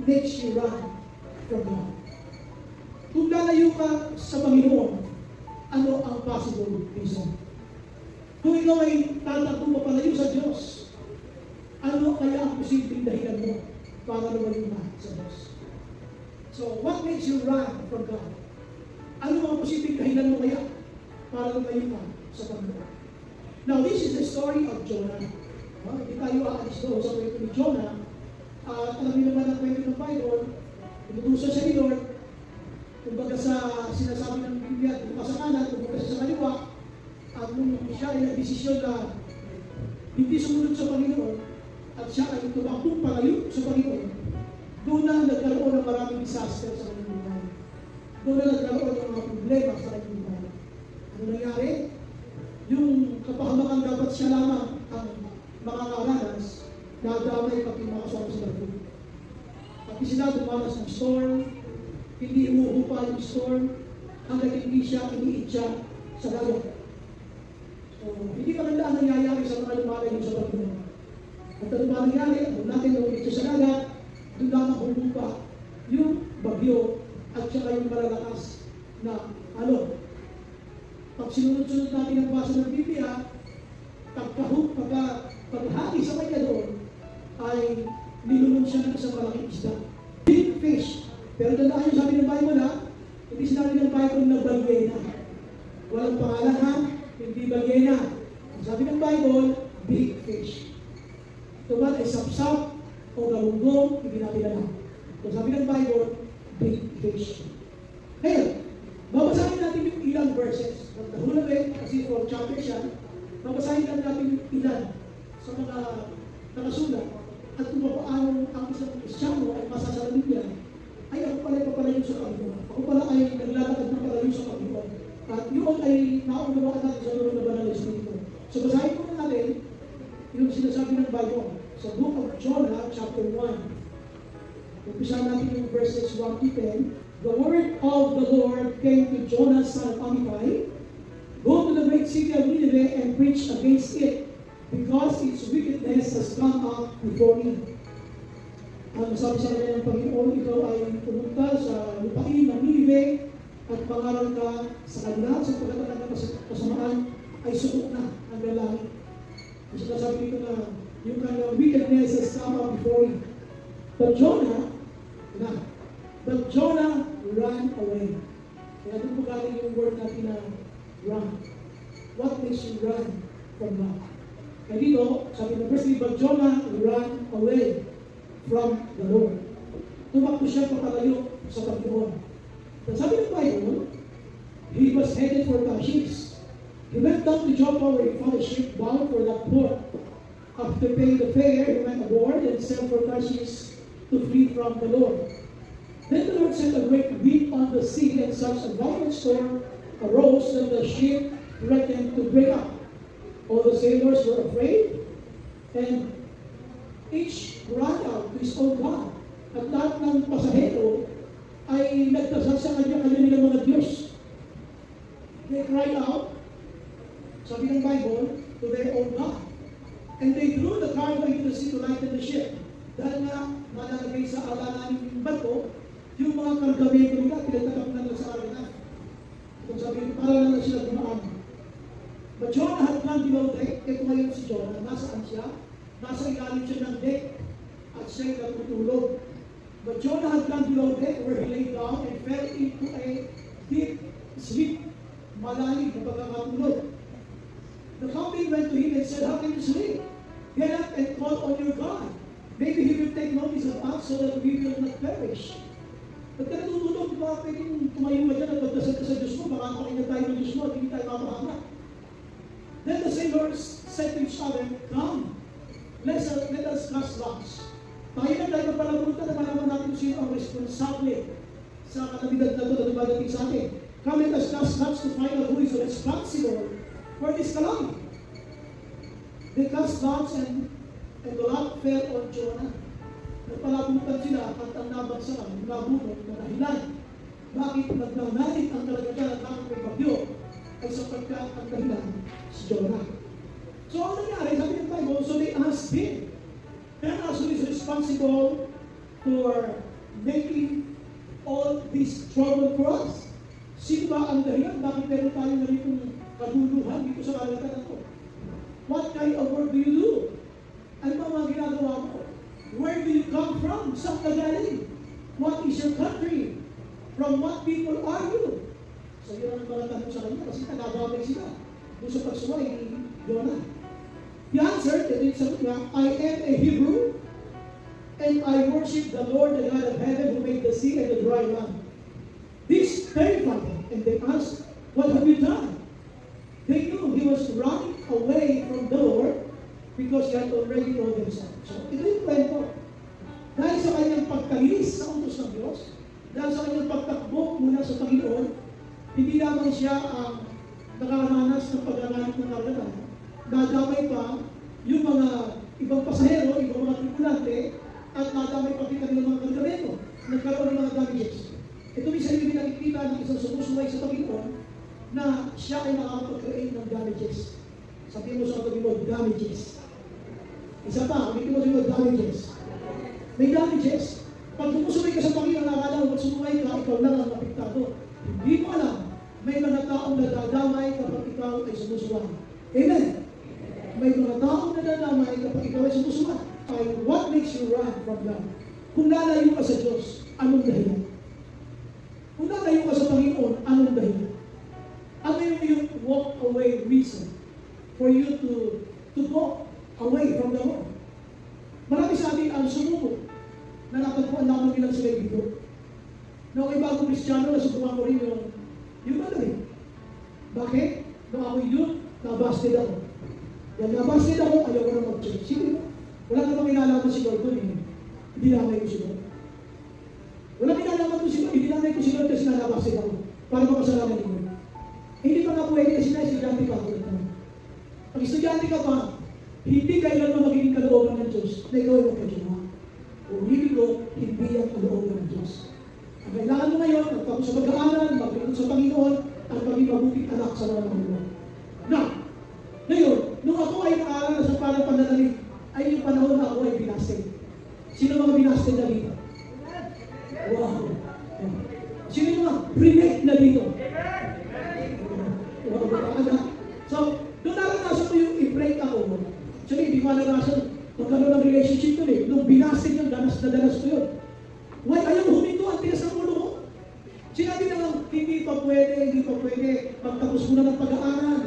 makes you run from God? Kung lalayo ka sa Panginoon, ano ang possible reason? Kung ikaw ay tatakbo papalayo sa Diyos, ano kaya ang posibleng dahilan mo para lumayo ka sa Diyos? So, what makes you run from God? Ano ang posibleng dahilan mo kaya para lumayo ka sa Panginoon? Now, this is the story of Jonah. Hindi tayo aalis doon sa kwento ni Jonah. At alam niyo naman ang kwento ng Bible, inutusan siya ni Lord, kumbaga sa sinasabi ng Biblia, kumbaga sa kanan, kumbaga sa kaliwa, at nung siya ay nagdesisyon na hindi sumunod sa Panginoon, at siya ay tumakbong palayo sa Panginoon, doon na nagkaroon ng maraming disaster sa kanyang buhay. Doon na nagkaroon ng mga problema sa kanyang buhay. Ano nangyari? Yung kapahamakan dapat siya lamang ang makakaranas, nadamay pag pinakasama sa barko. Pati sila dumanas ng storm, hindi umuupa yung storm, hanggang hindi siya iniitsa sa dagat. So, hindi pa ganda ang nangyayari sa mga lumalayo sa Panginoon. At ano ba nangyari? Kung natin iniitsa sa dagat, doon lamang umuupa yung bagyo at saka yung malalakas na alon. Pag sinunod-sunod natin ang basa ng Biblia, paghati sa kanya doon, ay nilunod siya ng isang malaking isda. Big fish. Pero tandaan yung sabi ng Bible na, hindi sinabi ng Bible na balyena. Walang pangalan ha, hindi balyena. Ang sabi ng Bible, big fish. Ito ba ay sapsap o galunggong, hindi natin alam. Ang sabi ng Bible, big fish. Ngayon, babasahin natin yung ilang verses. Nagdahula rin, kasi for chapter siya, babasahin lang natin yung ilan sa mga nakasulat. At kung paano ang isang Kristyano ay masasalamin niya, ay ako pala papalayo sa Panginoon. Ako pala ay naglalakad na palayo sa Panginoon. At yun ay naunawaan natin sa Lord na Banal na Espiritu. So basahin ko na natin yung sinasabi ng Bible sa Book of Jonah, chapter 1. Umpisahan natin yung verses 1 to 10. The word of the Lord came to Jonah, son of Amittai. Go to the great city of Nineveh and preach against it, because its wickedness has come up before me. Ang sabi sa kanya ng Panginoon, ikaw ay pumunta sa lupain ng Nineveh at pangaral ka sa kanila sa pagkatakan ng kasamaan ay suko na ang lalaki. Kasi nasabi dito na yung kanyang wickedness has come up before me. But Jonah ran away. Kaya doon po galing yung word natin na run. What makes you run from God? Kaya dito, sabi ng verse 3, but Jonah ran away from the Lord. Tumakbo siya papalayo sa Panginoon. But sabi ng Bible, he was headed for Tarshish. He went down to Joppa where he found a ship bound for that port. After paying the fare, he went aboard and sailed for Tarshish to flee from the Lord. Then the Lord sent a great wind on the sea, and such a violent storm arose that the ship threatened to break up. All the sailors were afraid, and each ran out to his own God. At lahat ng pasahero ay nagdasal sa kanya-kanya nilang mga Diyos. They cried out, sabi ng Bible, to their own God. And they threw the cargo into the sea to lighten the ship. Dahil nga, malalagay sa alalahanin ng barko, yung mga kargamento nila, pinagtatap na lang sa alalahanin. Kung sabi, para lang sila gumaan. But Jonah had gone below deck. Kaya ngayon si Jonah, nasaan siya? Nasa ilalim siya ng deck at siya'y natutulog. But Jonah had gone below deck where he lay down and fell into a deep sleep. Malalim na pagkakatulog. The captain went to him and said, how can you sleep? Get up and call on your God. Maybe he will take notice of us so that we will not perish. Pag ka natutulog, baka pwedeng tumayo ka dyan at magdasal ka sa Diyos mo, baka makaingat tayo ng Diyos mo at hindi tayo mamahanga. Then the sailors said to each other, come, let us cast lots. Tayo na tayo magpalabutan na malaman natin sino ang responsable sa kalamidad na ito na dumadating sa atin. Come, let us cast lots to find out who is responsible for this calamity. They cast lots and the lot fell on Jonah. Nagpalabutan sila at ang nabagsakan, nabunod na dahilan. Bakit nagnanalit ang kalagatan ng may bagyo ay sapagkat ang dahilan si Jonah. So ang nangyari, sabi ng Bible, so they asked him, who is responsible for making all this trouble for us? Sino ba ang dahilan? Bakit meron tayo na ritong kaduluhan dito sa kalagatan na ito? What kind of work do you do? Ano ba mga ginagawa mo? Where do you come from? Saan ka galing? What is your country? From what people are you? So yun ang mga tanong sa kanya kasi nagagawin sila. Doon sa pagsuway ni Jonah. He answered, I am a Hebrew, and I worship the Lord, the God of heaven, who made the sea and the dry land. This terrified them, and they asked, what have you done? They knew he was running away from the Lord because he had already told himself. So, ito yung kwento. Dahil sa kanyang pagkalis sa utos ng Diyos, dahil sa kanyang pagtakbo mula sa Panginoon, hindi lamang siya ang nakaranas ng pag-aranip ng karagatan. Nadamay pa yung mga ibang pasahero, ibang mga tripulante, at nadamay pati kanilang mga kargamento. Nagkaroon ng mga damages. Ito minsan yung pinakikita ng isang sumusuway sa Panginoon na siya ay nakakapag-create ng damages. Sabihin mo sa katabi mo, damages. Isa pa, sabihin mo sa damages. May damages. Pag sumusuway ka sa Panginoon, nakakala mo, pag sumuway ka, ikaw lang ang apektado. Hindi mo alam, may mga taong nadadamay kapag ikaw ay sumusuway. Amen? May mga taong nadadamay kapag ikaw ay sumusuway. What makes you run from God? Kung lalayo ka sa Diyos, anong dahilan? Kung lalayo ka sa Panginoon, anong dahilan? Ano yung walk away reason for you to go away from the Lord? Marami sa atin ang sumubok na natagpuan naman nilang sila dito. Na ako'y bagong Kristiyano, nasubukan ko rin yung ano eh. Bakit? Nung ako'y yun, nabasted ako. Yan, nabasted ako, ayaw ko na mag-church. Sige ba? Wala namang inalaman si Lord doon eh. Hindi namay ko si Lord. Wala inalaman ko si Lord, hindi namay ko si Lord kasi nalabasted ako. Para makasalanan ni Lord. Hindi pa nga pwede kasi na-estudyante pa ako. Pag estudyante ka pa, hindi kailan mo magiging kalooban ng Diyos na ikaw ay magkajuma. Kung hindi ko, hindi ang kalooban ng Diyos. Ang kailangan mo ngayon, magtapos sa pag-aaral, maglingkod sa Panginoon, at maging mabuting anak sa mga Panginoon. Now, ngayon, nung ako ay nakaaral sa parang pananalig, ay yung panahon na ako ay binasted. Sino mga binasted na dito? Wow! Sino yung mga pre-made na dito? So, doon naranasan ko yung i-break ako. Actually, hindi ko naranasan magkaroon ng relationship ko eh. Nung binasted yun, danas na danas ko yun. Why ayaw mo huminto? Ang tigas ng ulo mo. Sinabi na lang, hindi pa pwede. Magtapos muna ng pag-aaral.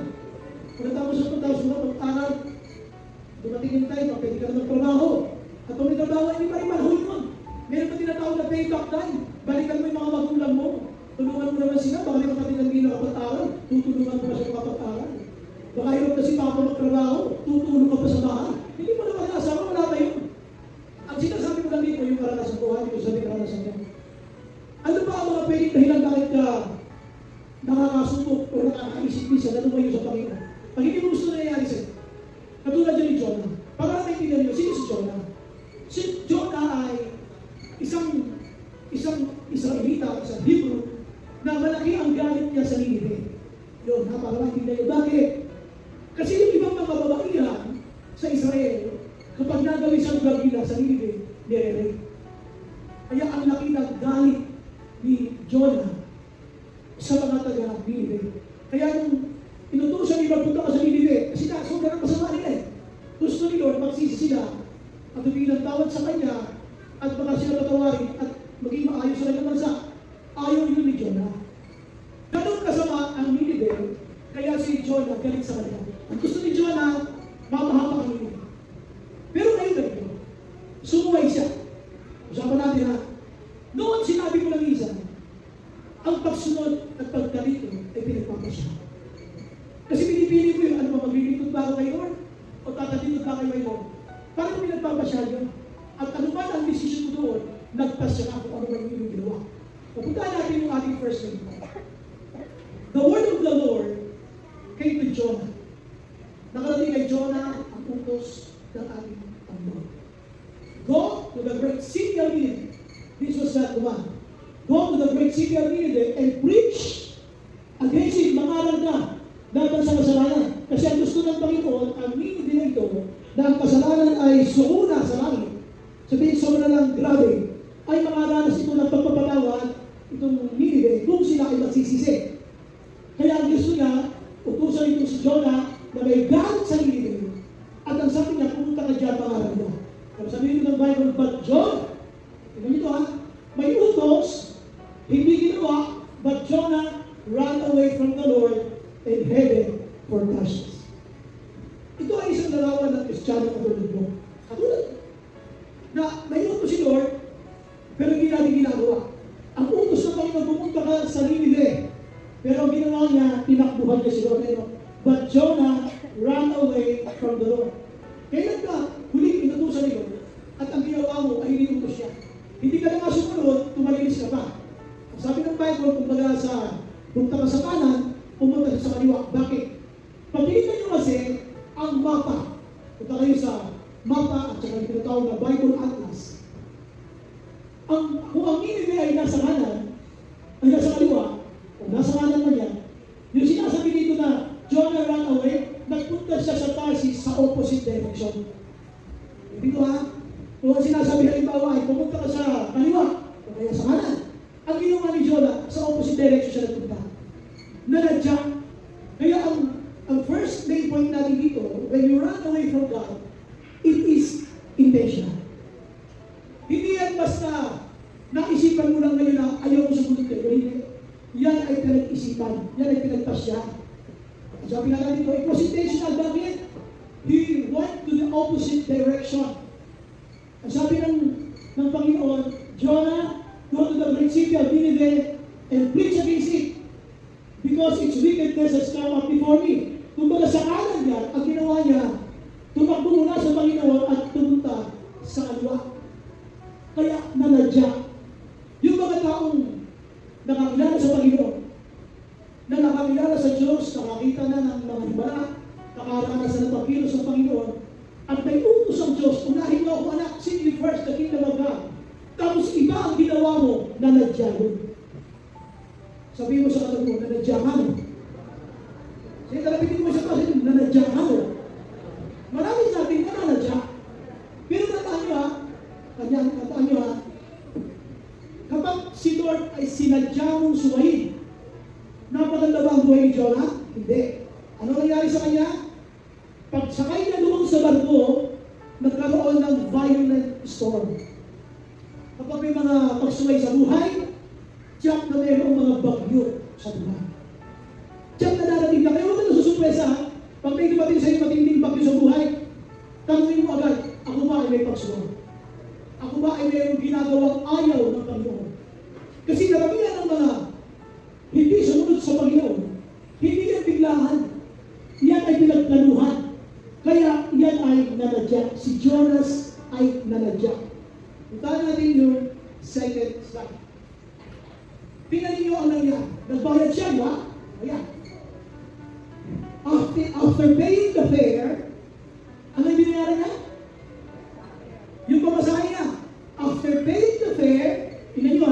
Pagkatapos ng pagtapos muna ng pag-aaral, dumating yung time, pwede ka na magtrabaho. At kung may trabaho, hindi pa rin manahon yun. Meron pa tinatawag na payback time. Balikan mo yung mga magulang mo. Tulungan mo naman sila, baka yung kapatid ng hindi nakapag-aral, tutulungan mo na siya makapag-aral. Baka hirap na si Papa magtrabaho, tutulong ka pa sa bahay. Hindi mo naman asawa, wala pa yun. Ang sinasabi ko lang dito, yung karanasan ko, hindi ko sabi karanasan niya. Ano ba ang mga pwedeng dahilan bakit ka nakakasubok o nakakaisip-isip, ano ba yun sa Panginoon? Pag hindi mo gusto na nangyayari sa'yo, katulad dyan ni Jonah. Para na maintindihan nyo, sino si Jonah? Si Jonah ay isang Israelita, isang Hebrew, na malaki ang galit niya sa Ninive. Yun, napakamaintindihan nyo. Bakit? Kasi yung ibang mga babaihan sa Israel, kapag nagawin siyang gagila sa Ninive, nire-rape. Kaya ang laki ng galit ni Jonah sa mga taga-Ninive. Kaya nung inutusan niya magpunta ka sa Ninive, kasi sobrang masama nila eh. Gusto ni Lord, magsisi sila at humingi ng tawad sa kanya at baka sila patawarin at maging maayos sa kanyang bansa. Ayaw yun ni Jonah. Ganun kasama ang Ninive, kaya si Jonah galit sa kanya. Ang gusto ni Jonah, mapahama ang Ninive. Pero ngayon ganito, sumuway siya. Usapan natin ha. Noon sinabi ko lang isa, ang pagsunod at pagkalito ay pinagpapasya. Kasi pinipili ko yung ano ba, maglilingkod ba ako kay Lord? O tatalingkod ba kay Lord? Parang pinagpapasya yun. At ano ba ang decision ko doon, nagpasya na kung ano ba yung ginawa. Papuntaan natin yung ating first link. The word of the Lord came to Jonah. Nakarating kay Jonah ang utos ng ating Panginoon. Go to the great city of Nineveh. This was that command. Go to the great city of Nineveh and preach against it. Mangaral ka laban sa kasalanan. Kasi ang gusto ng Panginoon, ang Nineveh na ito, na ang kasalanan ay suuna sa langit. Sabihin, sobrang lang grabe, ay makaranas ito nagsisisi. Kaya ang gusto niya, utusan ito si Jonah na may galit sa Nineveh. At ang sabi niya, pumunta ka dyan, pangalan niya. Pero sabi nito ng Bible, but Jonah, tignan nito may utos, hindi ginawa, but Jonah ran away from the Lord and headed for Tarshish. Ito ay isang larawan ng Kristiyano katulad mo. Katulad na may utos si Lord, pero hindi natin ginagawa. Ang utos na Panginoon, pumunta ka sa Nineveh, pero ang ginawa niya, tinakbuhan niya si Lord. But Jonah ran away from the Lord. Kailan ka huling inutusan ni Lord at ang ginawa mo ay iniutos siya? Hindi ka na nga sumunod, tumalinis ka pa. Ang sabi ng Bible, kumbaga sa punta ka sa kanan, pumunta ka sa kaliwa. Bakit? Pagkita nyo kasi ang mapa. Punta kayo sa mapa at saka yung tinatawag na Bible Atlas. Kung ang Nineveh ay nasa kanan, ay nasa kaliwa, o nasa kanan man yan, yung sinasabi dito na Jonah ran away, nagpunta siya sa Tarshish sa opposite direction. Dito kung ang sinasabi halimbawa ay pumunta ka sa kaliwa, o kaya sa kanan, ang ginawa ni Jonah, sa opposite direction siya nagpunta. Nanadya. Kaya ang first main point natin dito, when you run away from God, it is intentional. Hindi yan basta naisipan mo lang ngayon na ayaw mo sumunod kayo. Hindi. Yan ay pinag-isipan. Yan ay pinagpasya. At sabi na natin ito, it was intentional. Bakit? He went to the opposite direction. Ang sabi ng Panginoon, Jonah, go to the great city of Nineveh and preach against it because its wickedness has come up before me. Kumbaga sa kanan niya, ang ginawa niya, tumakbo muna sa Panginoon at pumunta sa kaliwa. Kaya nanadya. Yung mga taong nakakilala sa Panginoon, na nakakilala sa Diyos, nakakita na ng mga hibala, nakakaranas na ng pagkilos sa Panginoon, at may utos ang Diyos, unahin mo ako anak, seek ye first the kingdom of God. Tapos iba ang ginawa mo, nanadya yun. Sabihin mo sa katabi mo, nanadya ka mo. Sige, talapitin mo siya kasi, nanadya ka mo. Marami sabi na nanadya. Pero tataan nyo kapag si Lord ay sinadya mong suwahin, napaganda ba ang buhay ni Jonah? Hindi. Ano nangyari sa kanya? Pagsakay niya doon sa barko, nagkaroon ng violent storm. Kapag may mga pagsuway sa buhay, tiyak na mayroong mga bagyo sa buhay. Tiyak na darating na. Kaya huwag ka nasusurpresa. Pag may dumating sa iyo matinding bagyo sa buhay, tanungin mo agad, ako ba ay may pagsuway? Ako ba ay mayroong ginagawang ayaw ng Panginoon? Kasi karamihan ng mga hindi sumunod sa Panginoon, hindi yan biglahan. Yan ay pinagplanuhan. Kaya yan ay nanadya. Si Jonas ay nanadya. Puntahan natin yung second slide. Tingnan niyo ang nangyari. Nagbayad siya, di ba? Ayan. After paying the fare, ano yung binayari niya? Yung pamasahe niya. After paying the fare, tingnan niyo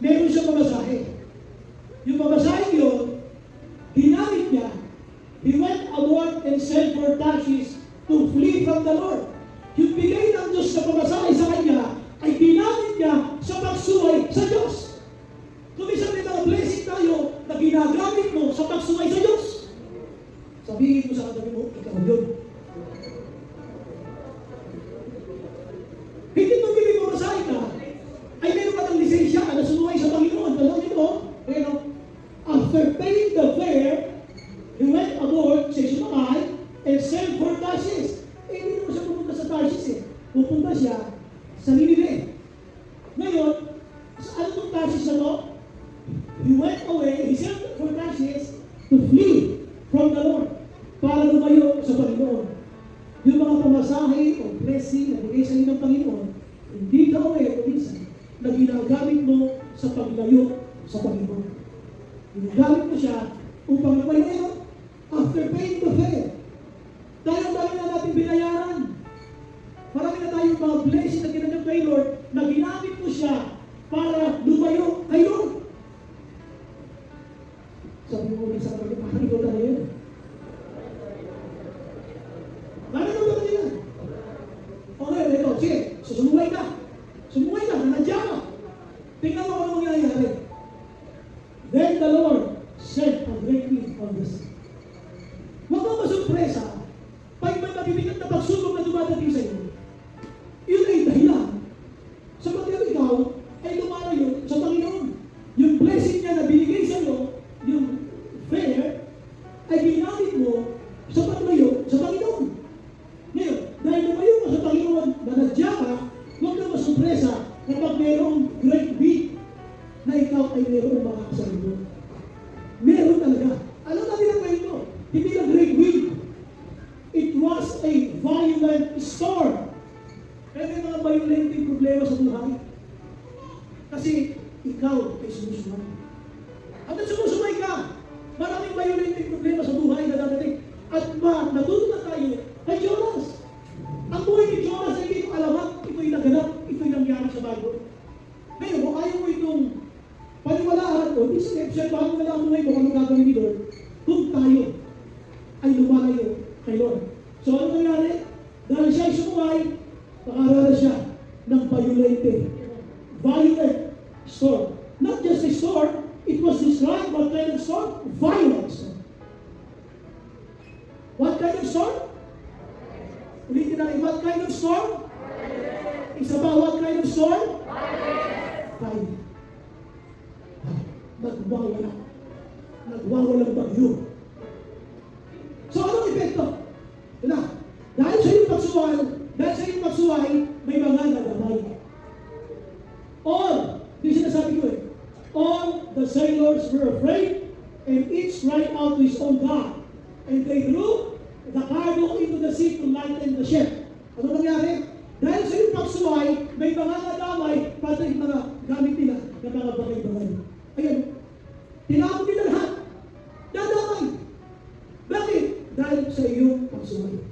meron siyang pamasahe. Yung pamasahe yun, ginamit niya. He went aboard and sailed for Tarshish to flee from the Lord. Yung bigay ng Diyos sa pamasahe sa kanya, ay ginamit niya sa pagsuway sa Diyos. Kung isang may mga blessing tayo na ginagamit mo sa pagsuway sa Diyos, sabihin mo sa katabi mo, ikaw yun. Hindi mo bibig pamasahe ka, ay meron ka ng lisensya na sumuway sa Panginoon. Talong ito, pero after paying the fare, he went aboard, say sumakay, and sailed for Tarshish. Hindi naman siya pupunta sa Tarshish Pupunta siya sa Nineveh. Ngayon, ano itong Tarshish na to? He went away, he sailed for Tarshish to flee from the Lord. Para lumayo sa Panginoon. Yung mga pamasahe o blessing na bigay sa inyo ng Panginoon, hindi ka aware o minsan na ginagamit mo sa paglayo sa Panginoon. Ginagamit mo siya upang lumayo after paying the fare. Dahil ang dami na natin binayaran. Marami na tayong mga blessing na ginagam kay Lord na ginamit mo siya para lumayo kay Lord. Sabi mo minsan kami, parang ikaw tayo yun. Bakit mo ba nila? Okay, ito, sige, sumuway ka. Sumuway ka, nanadya ka. Tingnan mo kung ano mangyayari. mabibigat na pagsubok na dumadating sa iyo, yun ay dahilan sapagkat ikaw ay lumalayo sa Panginoon. Yung blessing niya na binigay sa iyo, yung fair, ay ginamit mo sa paglayo sa Panginoon. Ngayon, dahil lumayo ka sa Panginoon, nanadya ka, huwag na masurpresa kapag mayroong great week na ikaw ay mayroong makakasalubong. Meron talaga. Alam natin ang kwento. Hindi na great week. It was a violent storm. Kaya may mga violent problema sa buhay. Kasi ikaw ay sumusunod. At sumusunod ka, maraming violent problema sa buhay na dadating. At natuto na tayo kay Jonas. Ang buhay ni Jonas ay hindi ko alamat. Ito'y naganap. Ito'y nangyari sa Bible. Ngayon, kung ayaw mo itong paniwalaan o, hindi sa obserbahan mo na ang buhay mo kung ano gagawin ni Lord, kung tayo ay lumalayo kay Lord. So, ano nangyari? Dahil siya ay sumuhay, nakarara siya ng violent storm. Not just a storm, it was described what kind of storm? Violent storm. What kind of storm? Ulitin natin, what kind of storm? Isa ba, what kind of storm? Violent. Nagwawalang bagyo. So, anong epekto? Dahil sa iyong pagsuway, may mga nagamay. All, di sinasabi ko all the sailors were afraid, and each cried out to his own God. And they threw the cargo into the sea to lighten the ship. Ano nangyari? Dahil sa iyong pagsuway, may mga nagamay, pati mga gamit nila na mga bagay-bagay. Ayun, tinapon nila lahat. Dadamay. Bakit? Dahil sa iyong pagsuway.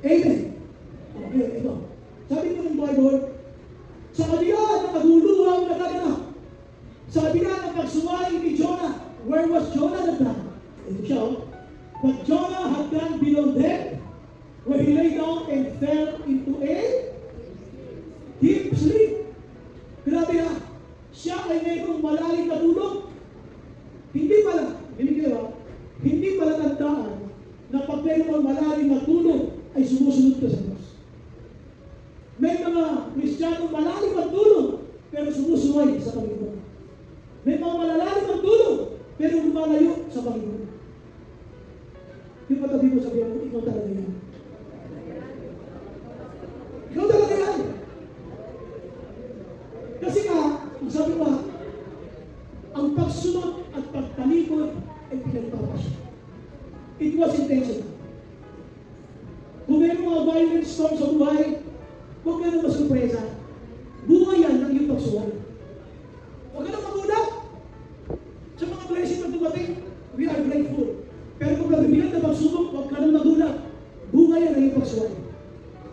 Amen. Okay, ito. Sabi ko ng Bible, sa kabila ng kaguluhang nagaganap, sa kabila ng pagsuway ni Jonah, where was Jonah that time? Ito siya, but Jonah had gone below deck, where he lay down and fell into a deep sleep. Grabe na, siya ay mayroong malalim na tulog. Hindi pala tandaan na pag mayroong malalim na tulog ay sumusunod ka sa Diyos. May mga Kristiyanong malalim na tulog pero sumusuway sa Panginoon. May mga malalalim na tulog pero lumalayo sa Panginoon. Yung katabi mo sabihin mo, ikaw talaga yan. Ikaw talaga yan. Kasi nga, sabi ko, ang pagsunod at pagtalikod ay pinagpapasya. It was intentional. Kung may mga violent storm sa buhay, huwag ka na masurpresa. Buhay yan ng iyong pagsuway. Huwag ka na magulat. Sa mga blessing na dumating, we are grateful. Pero kung nabibigat na pagsubok, huwag ka na magulat. Buhay yan ng iyong pagsuway.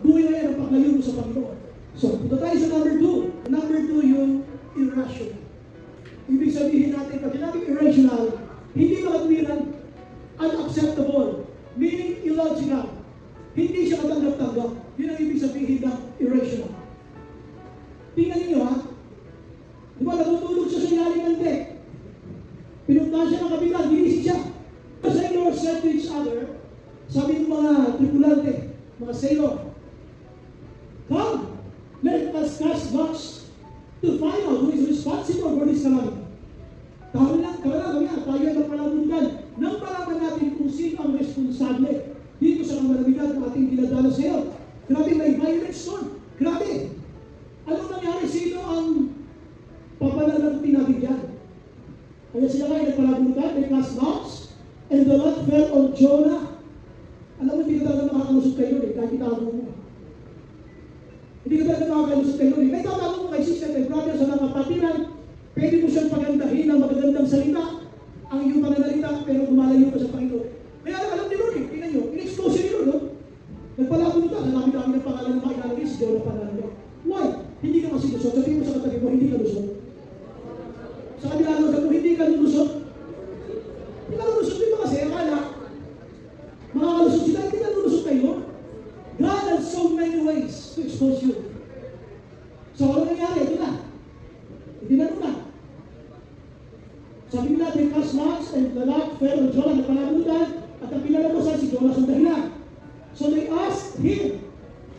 Buhay yan ang paglayo mo sa Panginoon. So, punta tayo sa number 2. Number 2, yung irrational. Ibig sabihin natin, pag sinabing irrational, hindi makatwiran, unacceptable, meaning illogical. Hindi siya katanggap-tanggap. Yun ang ibig sabihin ng irrational. Tingnan ninyo ha. Di ba, natutulog siya sa ilalim ng deck. Pinuntahan siya ng kapitan, ginising siya. The sailors said to each other, sabi ng mga tripulante, mga sailor, come, let us cast lots to find out who is responsible for this calamity. Tayo lang, tayo ay magpalamundan nang malaman natin kung sino ang responsable dito sa kamalamigan ng ating dinadala sa iyo. Grabe, may violent storm. Grabe. Anong nangyari? Sino ang papalalantin natin dyan? Kaya sila nga ay nagpalamundan, they cast lots, and the lot fell on Jonah. Alam mo, hindi ka talaga makakalusot kayo kahit itago mo. Hindi ka talaga makakalusot kayo May tatago mo kay sister, kay brother sa mga patiran, pwede mo siyang pagandahin ng magagandang salita, ang iyong pananalita, pero lumalayo ka sa Panginoon. Kaya alam ni Lord, tingnan nyo, in-expose ni Lord, no? Nagpalabon ka, namin ang pangalan ng mga ilalagay, si Jonah pangalan. Why? Hindi ka kasi lusot. Sabihin mo sa katabi mo, hindi ka lusot. Sa kabila mo, sabi mo, hindi ka lusot. Hindi ka lusot, di ba kasi, akala, makakalusot sila, hindi ka lusot kayo. God has so many ways to expose you. So, ano nangyari? Ito na. Hindi na nuna. Sabi nila, they cast lots and the lot fell on Jonah. Napalabutan at ang pinalabasan si Jonas ang dahilan. So they asked him,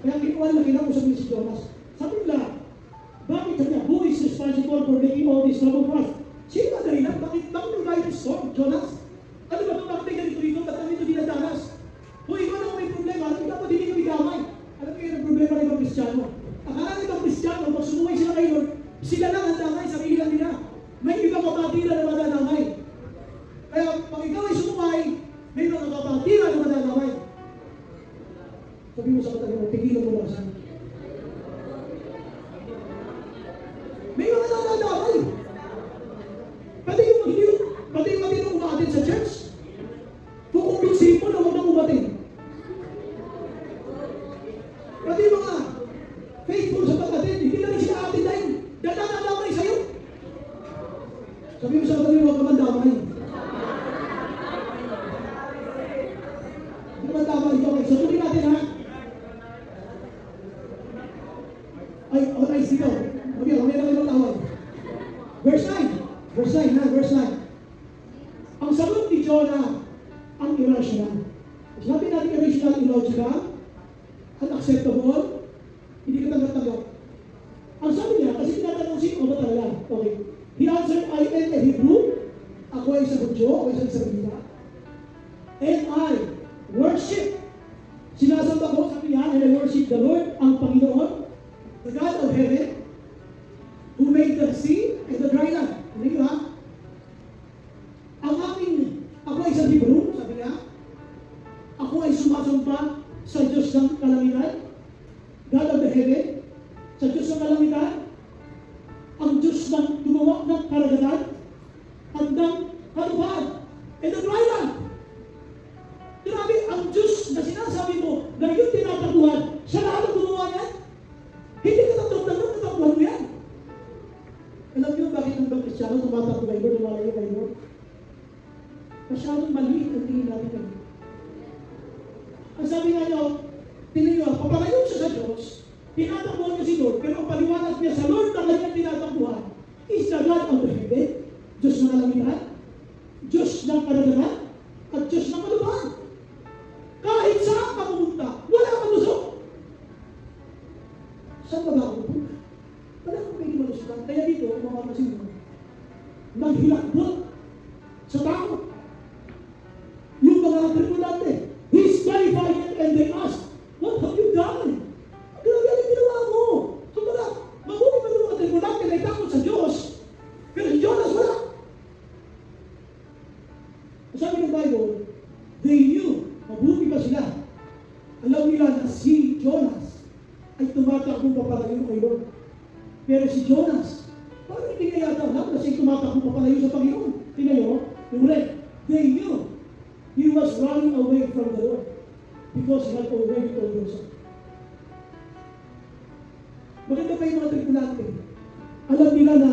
kaya kinausap niya si Jonas. Sabi nila, bakit sabi niya, who is responsible for making all this trouble for us? Sino ba dahilan? Bakit yung guide the storm, Jonas? Ano ba ito? Bakit may ganito dito? Ba't kami ito dinadanas? Kung ikaw na may problema, dapat hindi kami damay. Alam mo yun ang problema ng ibang Kristiyano. Akala ng ibang Kristiyano, pag sumuway sila kayo, sila lang ang damay, sarili lang nila. May ibang kapatira na madadamay. Kaya pag ikaw ay sumuway, may mga kapatira na madadamay. Sabi mo sa katabi mo, tigilan mo lang saan. May mga nadadamay. Pati yung matinong umatin sa church, kukumbinsihin mo na huwag nang umatin. Pati yung mga faithful sa pag-atin, hindi na rin sila atin dahil dadadamay sa'yo. Sabi mo sa katabi mo, huwag naman damay. Hindi naman damay. Okay, so tuloy natin ha. Ay, sino? Mamaya na kayo tawag. Verse 9. Ang sagot ni Jonah, ang irrational. Sabi natin irrational, illogical, unacceptable, hindi ka tanggap-tanggap. Ang sabi niya, kasi tinatanong sino ba talaga? Okay. He answered, I am a Hebrew, ako ay isang Hudyo, ako ay isang Israelita, and I worship. Sinasamba ko, sabi niya, and I worship the Lord, ang Panginoon, the God of heaven, who made the sea and the dry land. Hindi ba? Ako ay isang Hebrew, sabi niya. Ako ay sumasamba sa Diyos ng kalangitan, God of the heaven, sa Diyos ng kalangitan, ang Diyos ng gumawa ng karagatan, at ng kalupaan, and the dry land. Grabe, ang Diyos na sinasabi mo na yung tinataguhan, siya lahat ang gumawa niyan. Hindi ka nataguhan mo yan. Alam niyo bakit ang ibang Kristiyano tumatakbo kay Lord, lumalayo kay Lord? Masyadong maliit ang tingin natin kami. Ang sabi nga niyo, tingin niyo, papalayo siya sa Diyos, tinatakbuhan niya si Lord, pero ang paliwanag niya sa Lord na kanyang tinatakbuhan is the God of the heaven, Diyos ng kalangitan, Diyos ng karagatan, at Diyos ng kalupaan. Kahit saan ka pumunta, wala kang lusok. Saan ba ako pupunta? Wala kang pwede malusukan. Kaya dito, mga kasino, naghilakbot sa tao. Yung mga tripulante, disqualified and they asked, what have you done? Grabe ang ginawa mo. So mga, mabuti pa ng mga tripulante na itakot sa Diyos. Pero si Jonas wala. Sabi ng Bible, they knew, mabuti pa sila. Alam nila na si Jonas ay tumatakbo papalayo kay Lord. Pero si Jonas, parang hindi niya yata alam na siya tumatakbo papalayo sa Panginoon. Tingnan niyo, yung ulit, they knew he was running away from the Lord because he had already told himself. Maganda pa yung mga tripulante. Alam nila na,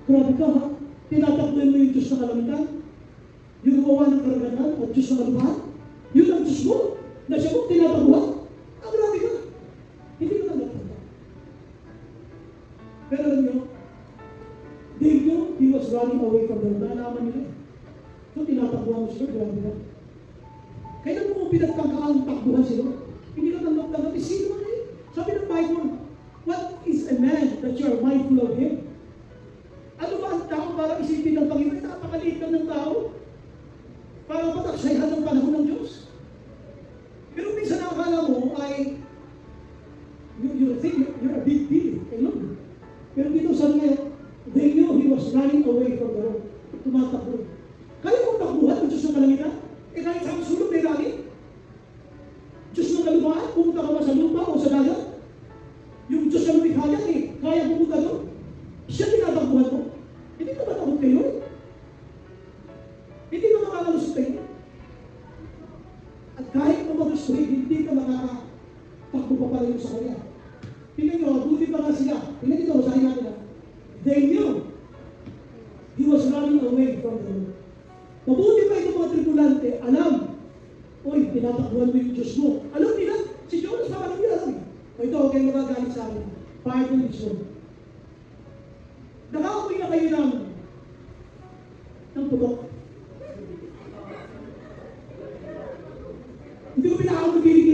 grabe ka ha, tinatakbo mo yung Diyos na kalamitan, yung gumawa ng karagatan at Diyos na kalupaan, yun ang Diyos mo, na siya mo tinatakbuhan. Grabe ka. Hindi ka tanggap-tanggap. Pero alam niyo, they knew he was running away from the Lord. Naalaman nila. So tinatakbuhan mo si Lord, grabe ka. Kailan mo pinagkakaang takbuhan si Lord? Hindi ka tanggap-tanggap. Sino man eh? Sabi ng Bible, what is a man that you are mindful of him? Ano ba ang tao para isipin ng Panginoon? Napakaliit lang ng tao. Para pataksayahan ng panahon ng Diyos. Pero minsan ang akala mo ay you think you're a big deal. Ayun. Pero dito sa ngayon, they knew he was running away from the Lord. Tumatakbo. Kaya mong takbuhan ang Diyos ng kalangitan? Eh kahit sa sulong may langit? Diyos ng kalupaan? Pumunta ka ba sa lupa o sa dagat? Yung Diyos na lumikha yan eh, kaya pumunta doon. Siya tinatakbuhan mo. Hindi ka matakot kay Lord. Hindi ka makakalusot kay Lord. At kahit kumagusto, hindi ka makakatakbo pa pala yung sa kanya. Tingnan nyo, buti pa nga sila. Tingnan nyo, sahin natin na. They knew he was running away from the Lord. Mabuti pa itong mga tripulante, alam, oy, tinatakbuhan mo yung Diyos mo. Alam nila, si Jonas pa alam nila. O ito, huwag kayong magagalit sa akin. Pardon this one. Nakakapoy na kayo ng putok. Hindi ko pinakakapagigil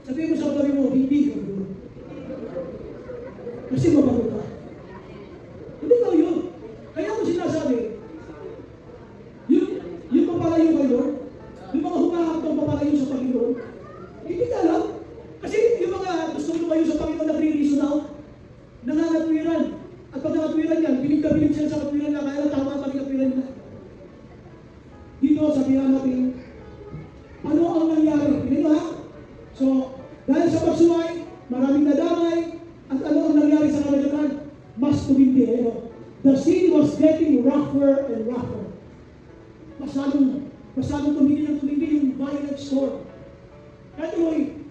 Sabihin mo sa katabi mo, hindi ka guro. Kasi mabago ka. Hindi daw yun. Kaya ako sinasabi, yung papalayo kay Lord, yung mga humahakbang papalayo sa Panginoon, hindi ka alam. Kasi yung mga gusto lumayo sa Panginoon na pre-reason out, nangangatwiran. At pag nangatwiran yan, bilig sila sa katwiran na kaya tama ang katwiran nila. Dito, sabihan natin, ano ang nangyari? Hindi ba? So, dahil sa pagsuway, maraming nadamay, at ano ang nangyari sa kalagatan? Mas tumindi. The sea was getting rougher and rougher. Masyadong tumindi yung violent storm. Kaya tuloy,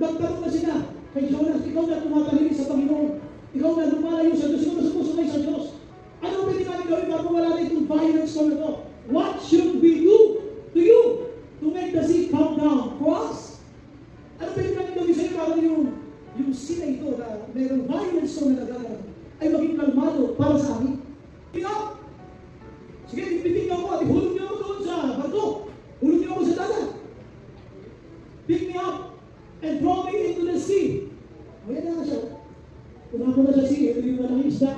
nagtanong na sila kay Jonas, ikaw na tumatahimik sa Panginoon. Ikaw na lumalayo sa Diyos. Ikaw na sumusumay sa Diyos. Ano pwede namin gawin bago wala na itong violent storm na ito? What should we do to you to make the sea calm down for us? Ano pwede namin gawin sa'yo para yung sea na ito na mayroong violent storm na nagagawa ay maging kalmado para sa amin? Tingnan! Sige, ipitin niyo ako at ihulog niyo ako doon sa barko. Hulog niyo ako sa dagat. Pick me up and throw me into the sea. O yan na siya. Punako na sa sea, ito yung malaking isda.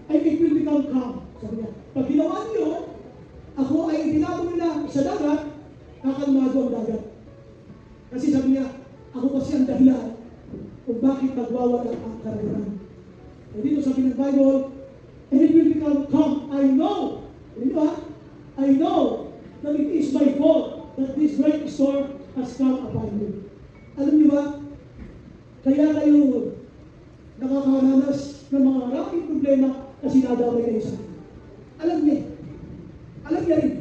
Ay, it will become calm. Sabi niya, pag ginawa niyo, ako ay itinapon nila sa dagat, kakalmado ang dagat. Kasi sabi niya, ako kasi ang dahilan kung bakit nagwawala ang karagatan. E dito sabi ng Bible, and it will become calm. I know, di ba? I know that it is my fault that this great storm has come upon you. Alam niyo ba? Kaya kayo nakakaranas ng mga maraming problema kasi nadamay kayo sa akin. Alam niya. Alam niya rin.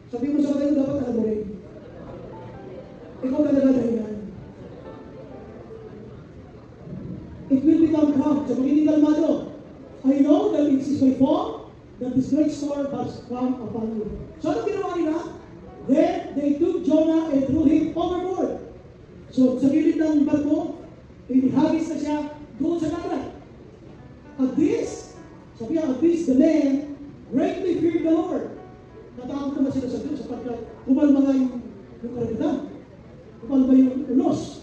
Sabi mo sa kayo, dapat alam mo rin. Ikaw talaga dahilan. It will become calm. So magiging kalmado. I know that it is my fault that this great storm has come upon you. So ano ginawa nila? Then they took Jonah and threw him overboard. So sa gilid ng barko, inihagis na siya doon sa dagat. At this, sabi niya, at this the man greatly feared the Lord. Natakot naman sila sa Diyos sapagkat kumalma nga yung karagatan. Kumalma yung unos.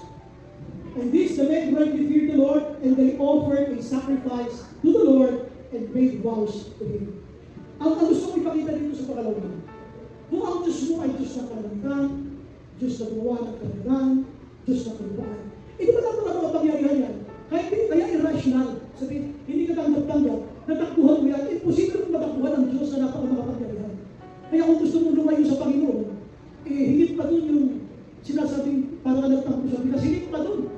And this the men greatly feared the Lord, and they offered a sacrifice to the Lord and made vows to Him. Ang gusto ko ipakita dito sa pangalawa, kung ang Diyos mo ay Diyos ng kalamitan, Diyos na gumawa ng kalamitan, Diyos na kalupaan. Ito ba lang mga pangyarihan yan? Kaya irrational. Sabi, hindi ka tanggap-tanggap, natakbuhan mo yan. Imposible kung natakbuhan ang Diyos na napakamakapangyarihan. Kaya kung gusto mo lumayo sa Panginoon, higit pa dun yung sinasabing para ka nagtakbo sa Pinas, higit pa dun.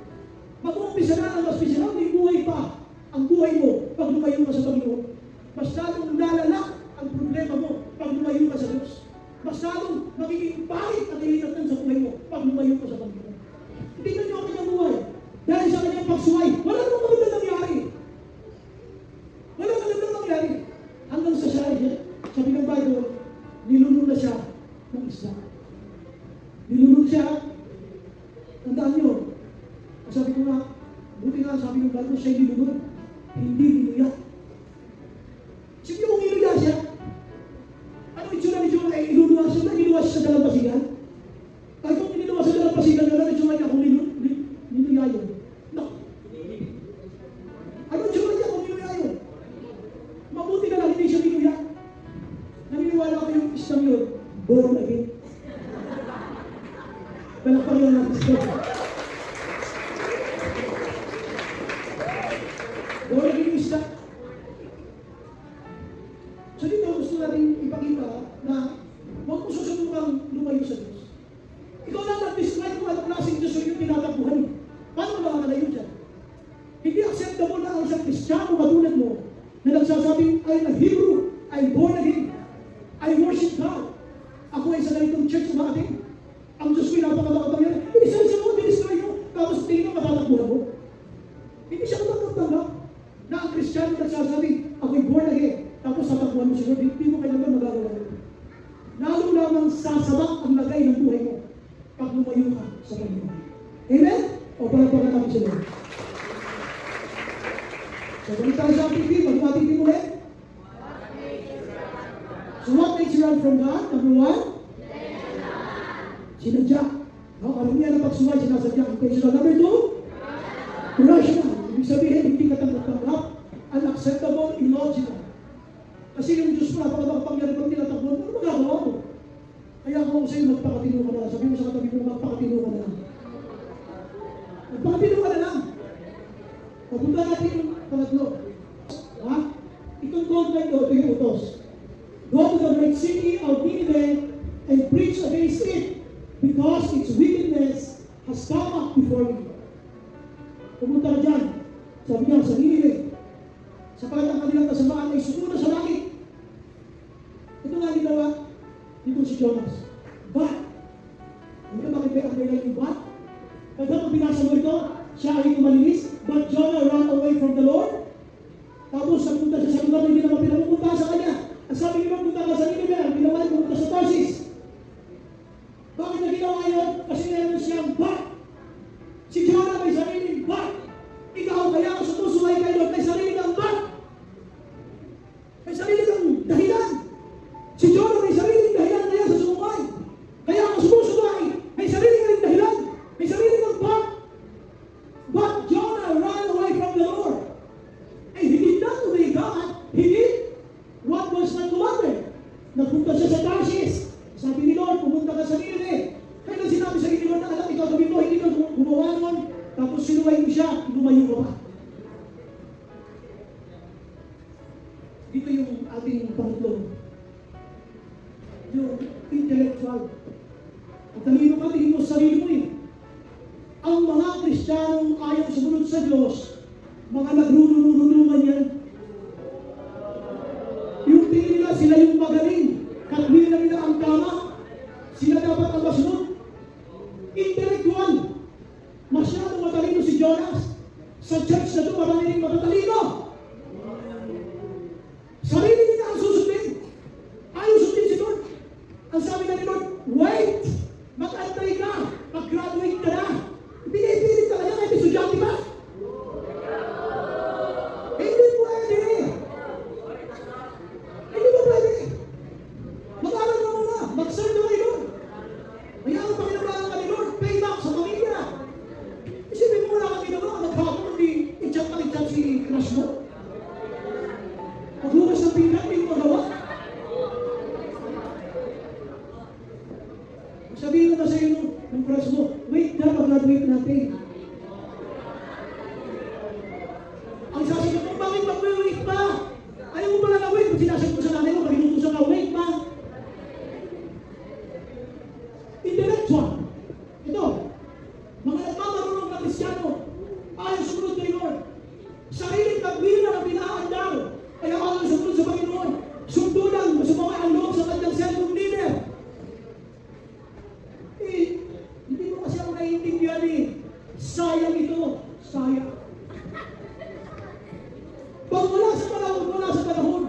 Mag-uumpisa na ang mas pisinaw, may buhay pa ang buhay mo pag lumayo ka sa Panginoon. Masyadong lalala ang problema mo pag lumayo ka sa Diyos. Masyadong magiging pahit ang ihinatan sa buhay mo pag lumayo ka sa Panginoon. Tingnan niyo ang kanyang buhay. Dahil sa kanyang pagsuway, wala nang magandang nangyari. Wala nang magandang nangyari. Hanggang sa siya, sabi ng Bible, nilunod na siya ng isla. Nilunod siya. Tandaan niyo, sabi ko nga, buti nga sabi ng Bible, siya nilunod. Hindi niluya. Sige kung niluya siya, ano itsura ni Jonah? Iluluwa siya na, niluwa siya sa dalampasigan. Ay kung niluwa sa dalampasigan, ano itsura niya kung niluya yun? No. Ano itsura niya kung niluya yun? Mabuti na lang hindi siya niluya. Naniniwala ko yung isang yun, born again. Palakpan lang natin siya. Born again is that. So dito gusto natin ipakita na huwag mo susubukang lumayo sa Diyos. Ikaw lang nag-describe kung anong klaseng Diyos yung tinatakbuhan mo. Paano makakalayo dyan? Hindi acceptable na ang isang Kristiyano katulad mo na nagsasabing, I'm a Hebrew, I'm born again, I worship God. Ako ay sa ganitong church umating. Ang Diyos ko'y napakapagpapangyari. Isa-isa mo, diniscribe mo, tapos tingin mo matatakbuhan mo. Hindi siya katanggap-tanggap na ang Kristiyano nagsasabi, ako'y born again. Tapos tatakbuhan mo siya, hindi mo kailangan magagawa ito. Lalo lamang sasabak ang lagay ng buhay mo pag lumayo ka sa Panginoon. Amen? O palapakan namin siya doon. So, balik tayo sa ating team. Mag-ating team ulit. So, what makes you run from God? Number one? Sinadya. Karamihan ng pagsuway, sinasadya intentional. Number 2, irrational. Ibig sabihin, hindi ka tanggap-tanggap, unacceptable, illogical. Kasi yung Diyos mo, napakapagpangyari pag tinatakbo, ano magagawa mo? Kaya ako sa'yo, magpakatino ka na lang. Sabi mo sa katabi mo, magpakatino ka na lang. Magpakatino ka na lang. Papunta natin yung pangatlo. Ha? Itong gold na ito yung utos. Go to the great city of Nineveh and preach against it, because its wickedness has come up before me. Pumunta ka dyan. Sabi niya, sa Nineveh. Sapagkat ang kanilang kasamaan ay sumuna sa langit. Ito nga ginawa dito si Jonas. But, ano ba bakit may underline yung but? Pagka kung binasa mo ito, siya ay tumalinis, but Jonah ran away from the Lord. Tapos, napunta siya sa lugar na hindi naman pinapupunta sa kanya. Ang sabi niya, punta ka sa Nineveh, ang ginawa niya, pumunta sa Tarsis. Bakit na ginawa yun? Kasi meron siyang but. Si Jonah may sariling but. Ikaw, kaya ako sumusuway kayo, may sarili kang but. May sarili kang dahilan. Si Jonah may sariling dahilan kaya sa sumuway. Kaya ako sumusuway, may sarili kang dahilan. May sarili kang but. But Jonah ran away from the Lord. And he did not obey God. He did what was not commanded. Nagpunta siya sa Tarsis. Sabi ni Lord, pumunta ka sa Nineveh. Kaya sinabi sa Lord na alam, ikaw sabi mo, hindi ka gumawa nun. Tapos sinuway mo siya, lumayo ka pa. Dito yung ating pangatlo. Yung intellectual. At talino ka, tingin mo sa sarili mo eh. Ang mga Kristiyanong ayaw sumunod sa Diyos, mga nagrurulungan yan. Yung tingin nila, sila yung magaling. Katwin na nila ang tama. Sila dapat ang masunod. Intellectual. Masyadong matalino si Jonas. Sa church na ito, marami rin matatalino. Sarili nila ang susundin. Ayaw sundin si Lord. Ang sabi na ni Lord, wait! Mag-antay ka! Mag-graduate ka na! Pinipilit ka kaya kahit estudyante ba? Hindi pwede! Hindi ba pwede? Mag-aral ka muna! Mag-serve na kay Lord! Kaya ang pakinabalan ka ni Lord, pay back sa pamilya! Isipin mo wala kang ginawa, maghapon hindi i-chat si crush mo. Maglugas ng pinggan, hindi mo magawa. Sabihin mo na sa iyo ng crush mo, wait na, mag-graduate natin. Ang sasagot mo, bakit mag-wait pa? Ayaw mo pala na wait, kung sinasagot mo sa nanay mo, pag inutusan ka, wait pa. Intellectual. Ito, mga nagmamarunong na Kristiyano, ayaw sumunod kay Lord. Sariling tagwira na pinaandar, kaya ayaw sumunod sa Panginoon. Sundulan, masumama ang loob sa kanyang self leader. Hindi mo kasi ako naiintindihan eh. Sayang ito. Sayang. Pag wala sa panahon,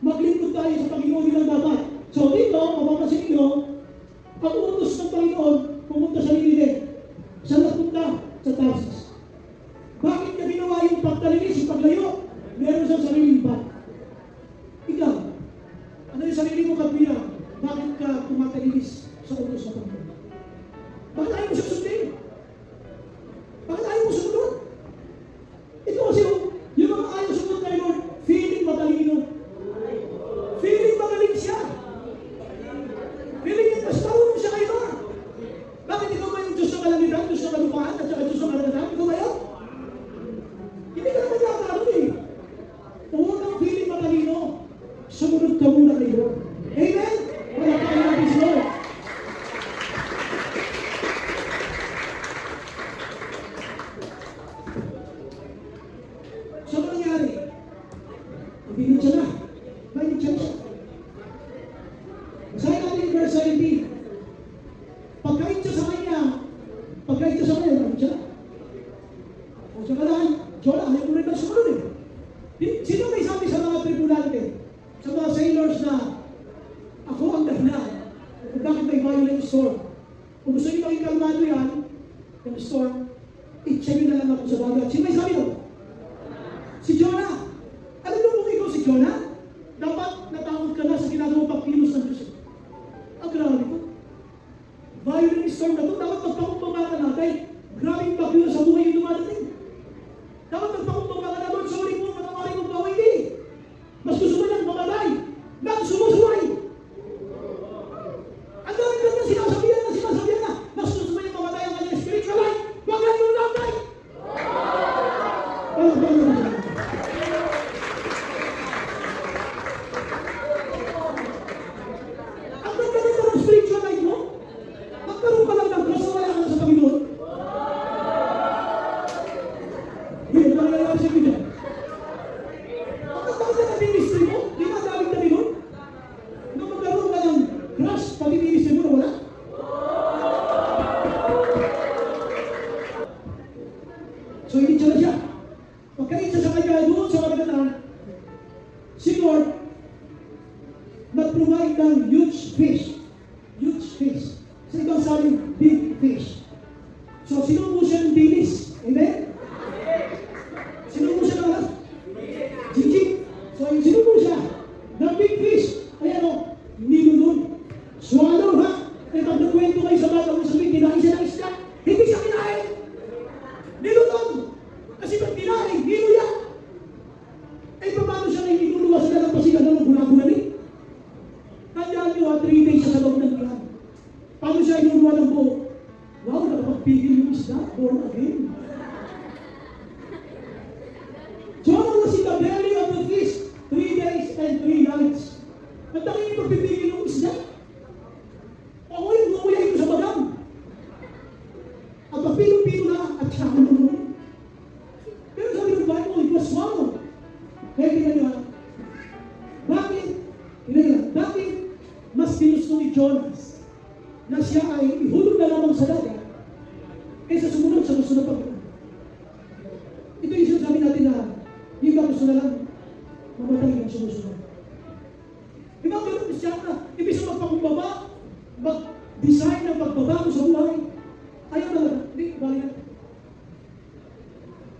maglingkod tayo sa Panginoon nilang dapat. So dito, mapapasin niyo, ang utos ng Panginoon, pumunta sa Nineveh. Saan nagpunta? Sa Tarsis. Bakit niya ginawa yung pagtalinis, yung paglayo? Meron siyang sariling bat. Ikaw, ano yung sarili mo katwira? Bakit ka tumatalinis sa utos ng Panginoon? Bakit ayaw mo siya sundin? Bakit ayaw mo sumunod? Ito kasi yung mga ayaw sumunod kay Lord, feeling matalino. Feeling magaling siya. Feeling mas marunong siya kay Lord. Bakit ikaw ba yung Diyos ng kalangitan, Diyos ng kalupaan, at saka Diyos ng kalagatan? Ikaw ba yun? Hindi ka naman nakakaroon eh. Unang feeling matalino, sumunod ka muna kay Lord. Amen? Wala pa kayo natin si Lord. So, ano nangyari? Mabinod siya na. May siya siya. Basahin natin yung verse 17. Pagkait siya sa kanya, namin siya. O siya ka lang, Jonah, ayaw mo rin ang sumunod eh. Sino may sabi sa mga tribulante, sa mga sailors na, ako ang dahilan kung bakit may violent storm? Kung gusto niyo maging kalmado yan, yung storm, i-check nyo na lang ako sa dagat. Sino may sabi doon? Si Jonah. Alam mo kung ikaw si Jonah? Dapat natakot ka na sa ginagawang pagkilos ng Diyos. Ang grabe ko. Violent storm na ito, dapat magpakumbaba ka natin. Grabing bagyo sa buhay yung dumadating. Dapat magpakumbaba ka na, Lord, sorry po, matawari mo ba? Hindi. Mas gusto mo lang mamatay. Nang sumusuway. Ang dami na sinasabihan na, mas gusto mo yung mamatay ang kanyang spiritual life. Huwag lang yung namatay. Ang ganda ng spiritual life mo, magkaroon ka lang ng kasawaya ka sa Panginoon. Hindi, nangyayari sa Panginoon. Ang ganda ng ministry mo, di ba daming na rin? Nung magkaroon ka ng crush, pag-ministry mo na wala. So hindi siya. Pagkain siya sa kanya doon sa magandang, si Lord nag-provide ng huge fish. Huge fish. Sa ibang sabi, big fish. So sinubo siya ng dilis. Amen? Sinubo siya ng alas? Jijik. So yung sinubo siya ng big fish. Ayan o, nilulun. Swallow ha? Eh pag nagkwento kayo sa bata kung sabihin, kinain siya ng isda. Hindi siya kinain. Nilulun. Kasi pag kinain, niluya. Eh paano siya na iniluluwa sa dalampasigan ng gula-gula ni? Tandaan nyo 3 days sa loob ng ilan. Paano siya iniluluwa ng buo? Wow, nakapagpigil yung isda. Born again. Jonah was in the belly of the fish 3 days and 3 nights. At tangin yung pagpipigil yung isda. Ako yung gumuya ito sa bagang. At pagpilo-pilo na at siya manunod. Pero sabi ng Bible, it was swallowed. Kaya tingnan nyo ha. Bakit mas ginusto ni Jonas na siya ay ihulog na lamang sa dagat kaysa sumunod sa gusto ng Panginoon? Ito yung sinasabi natin na hindi ka gusto na lang mamatay ng sumusunod. Di ba ganun Kristiyan na ibig sa magpakumbaba, mag-design ng pagbabago sa buhay, ayaw talaga. Hindi, bali na.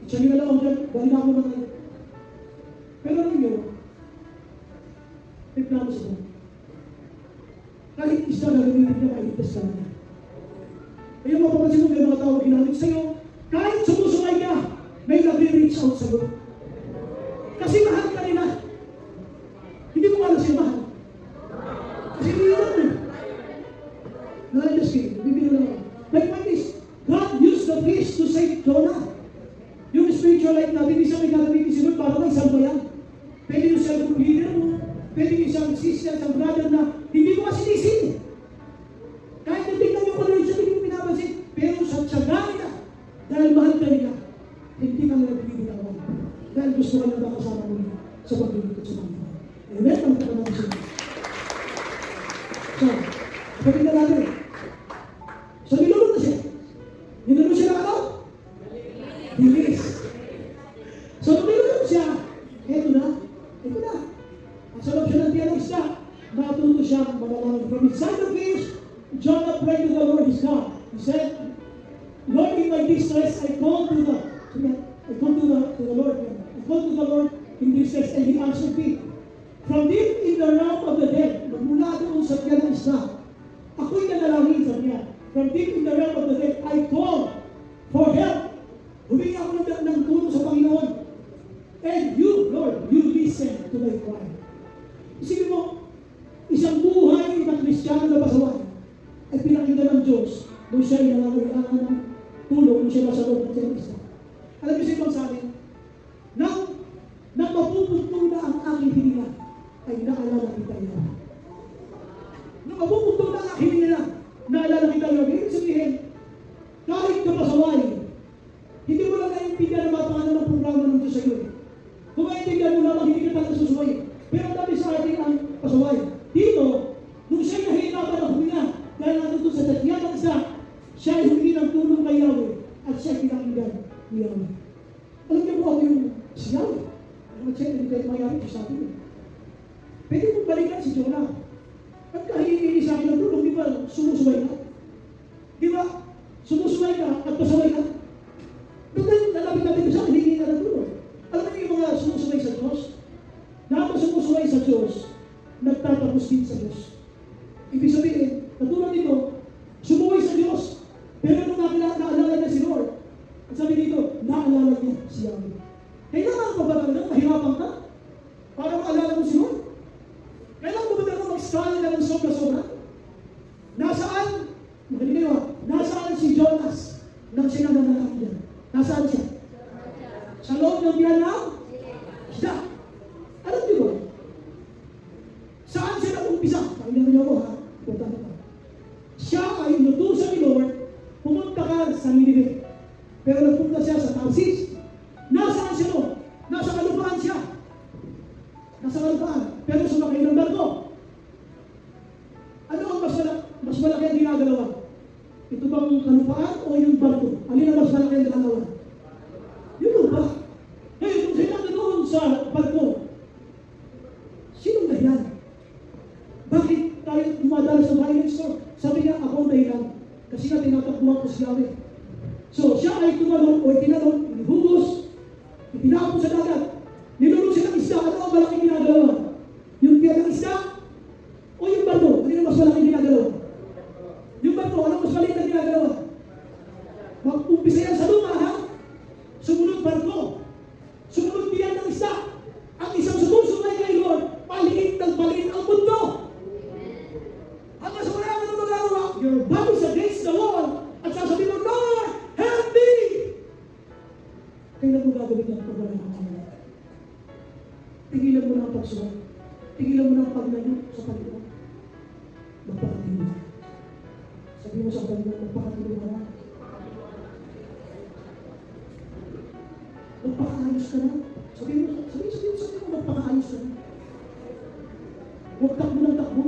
Itsabi na lang ako dyan, bali na ako na kayo. Pero ninyo, tignan mo sa buhay. Kahit isa na gamitin niya, mailigtas ka niya. Kaya mapapansin mo, may mga tao ginamit sa'yo, kahit sumusungay ka, may nag-reach out sa'yo. Kasi mahal ka nila. Hindi mo alam siya mahal. Kasi hindi naman eh. Just kidding. Bibigyan lang ako. My point is, God used the fish to save Jonah. Yung spiritual life natin, hindi siya may gagamitin si Lord para may isang bayan. Pwede yung isang leader mo, pwede yung isang sister, isang brother na hindi mo masinisin. Kahit natignan nyo pala yung sabi yung pinapansin, pero sa tsaga nila, dahil mahal ka nila, hindi ka nila bibigyan. Dahil gusto ka nila kasama mo sa paglilingkod sa Panginoon. Amen? Ang taga natin siya. So, pakita natin. So, nilulog na siya. Nilulog siya na ano? Bilis. So, nung nilulog siya, eto na. Sa loob siya ng tiyan ng isda, natuto siya malalangin. From inside the fish, Jonah prayed to the Lord his God. He said, Lord, in my distress, I called to the Lord. I called to the Lord in distress, and He answered me. From deep in the realm of the dead, magmula doon sa tiyan ng isda, ako'y nanalangin sa niya. From deep in the realm of the dead, I called for help. Humingi ako ng tulong sa Panginoon. And you, Lord, you listen to my cry. Isipin mo, isang buhay na Kristiyano na pasaway ay pinakita ng Diyos nung siya ay nangangailangan ng tulong nung siya nasa loob ng tiyan ng isda. Alam niyo sa ibang sabi, nang mapupunto na ang aking hininga, ay naalala kita niya. Nang mapupunto na ang aking hininga, naalala kita niya. Ibig sabihin, kahit kapasaway, hindi mo lang naiintindihan ang mga pangalan ng programa ng Diyos sa iyo. Kung naiintindihan mo lamang, hindi ka talaga susuway. Pero dati sa atin ang pasaway. Dito, nung siya'y nahihirapan na huminga, dahil nandun sa tatyan ng isa, siya ay humingi ng tulong kay Yahweh, at siya ay pinakinggan ni Yahweh. Alam niyo po ako yung si Yahweh. Ang siya, hindi kayo mayari sa atin. Pwede mong balikan si Jonah. At kahihingi sa akin ng tulong, di ba, sumusuway ka? Di ba, sumusuway ka at pasaway ka? Doon nalapit natin sa akin, hindi ka ng tulong. Alam niyo yung mga sumusuway sa Diyos? Dapat sumusuway sa Diyos, nagtatapos din sa Diyos. Ibig sabihin, katulad nito, sumuway sa Diyos, Nasaan siya? Sa loob ng tiyan ng isda. Alam niyo ba? Saan siya nag-umpisa? Pakinggan niyo ako ha. Importante pa. Siya ay inutusan ni Lord, pumunta ka sa Nineveh. Pero nagpunta siya sa Tarsis. Nasaan siya no? Nasa kalupaan siya. Nasa kalupaan. Pero sumakay ng barko. Ano ang mas malaki ang ginagalawan? Ito bang kalupaan o yung barko? Alin ang mas malaki ang ginagalawan? Yung lupa. Ngayon, kung sila doon sa barko, sinong dahilan? Bakit tayo dumadala sa violence store? Sabi niya, ako ang dahilan. Kasi nga tinatakbuhan ko si Yahweh. So, siya ay tumalon o itinalon, inihugos, itinapon sa dagat. Nilulong siya ng isda. Ano ang malaking ginagalawan? Yung tiyan ng isda? O yung barko? Ano yung mas malaking ginagalawan? Yung barko, ano mas maliit na ginagalawan? Mag-umpisa yan sa lupa, ha? Sumunod barko. Sumunod tiyan ng isda. Ang isang sumusunod kay Lord, paliit ng paliit ang mundo. Hanggang sa wala ka na magagawa, your back is against the wall, at sasabihin mo, Lord, help me! Kailan mo gagawin yan pag wala kang kamala? Tigilan mo na ang pagsuwag. Tigilan mo na ang paglayo sa Panginoon. Magpakatino. Sabi mo sa Panginoon, magpakatino ka na. Magpakaayos ka na. Sabi mo sa Panginoon, magpakaayos ka na. Huwag takbo ng takbo.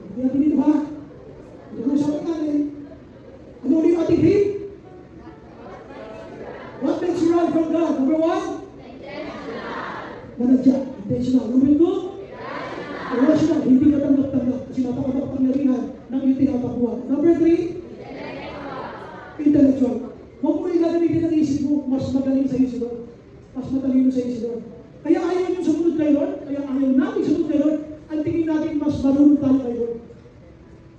Hindi natin dito ha. Ito kung sabi natin, ano ulit yung ating hate? What makes you run from God? Number one? Manadya. Intentional. Number two? Irrational. Hindi ka tanggap-tanggap. Kasi napakapagpangyarihan ng iyong tinatakbuhan. Number three? Intellectual. Huwag mo yung gagamitin ng isip mo, mas magaling sa iyo si Lord. Mas matalino sa iyo si Lord. Kaya ayaw yung sumunod kay Lord, kaya ayaw natin sumunod kay Lord, ang tingin natin mas marunong tayo kay Lord.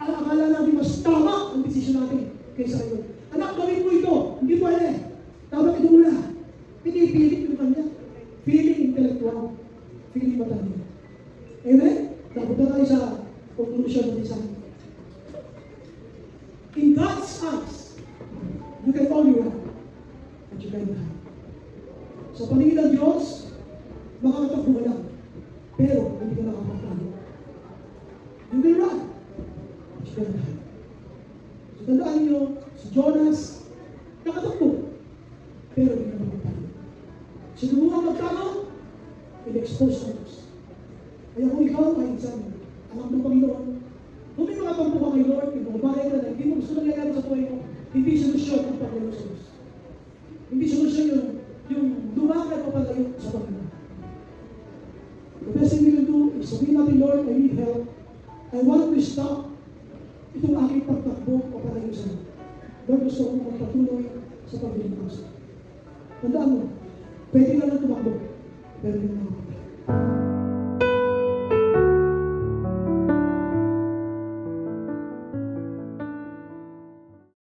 Ang akala natin mas tama ang desisyon natin kaysa kay Lord. Anak, gawin mo ito. Hindi pwede. Dapat ito muna. Pinipilit yung kanya. Feeling intellectual. Feeling matalino. Amen? Dapat na tayo sa conclusion ng isang. In God's eyes, you can only run, but you cannot hide. Sa paningin ng Diyos, makakatakbo ka lang, pero hindi ka nakapagtalo. You can run, but you cannot hide. So tandaan niyo, si Jonas, nakatakbo, pero hindi ka nakapagtalo. Sinubukan magtalo, in-expose ng Diyos. Kaya kung ikaw ay isang anak ng Panginoon, kung may mga tampo ka kay Lord, yung mga bagay ka na hindi mo gusto nangyayari sa buhay mo, hindi solusyon ang paglayo sa Diyos. Hindi solusyon yung lumakad o paglayo sa Panginoon. The best thing we can do is sabihin natin, Lord, I need help. I want to stop itong aking pagtakbo o paglayo sa Lord. Lord, gusto kong magpatuloy sa paglilingkod. Tandaan mo, pwede ka lang tumakbo, pero hindi nakapaglayo.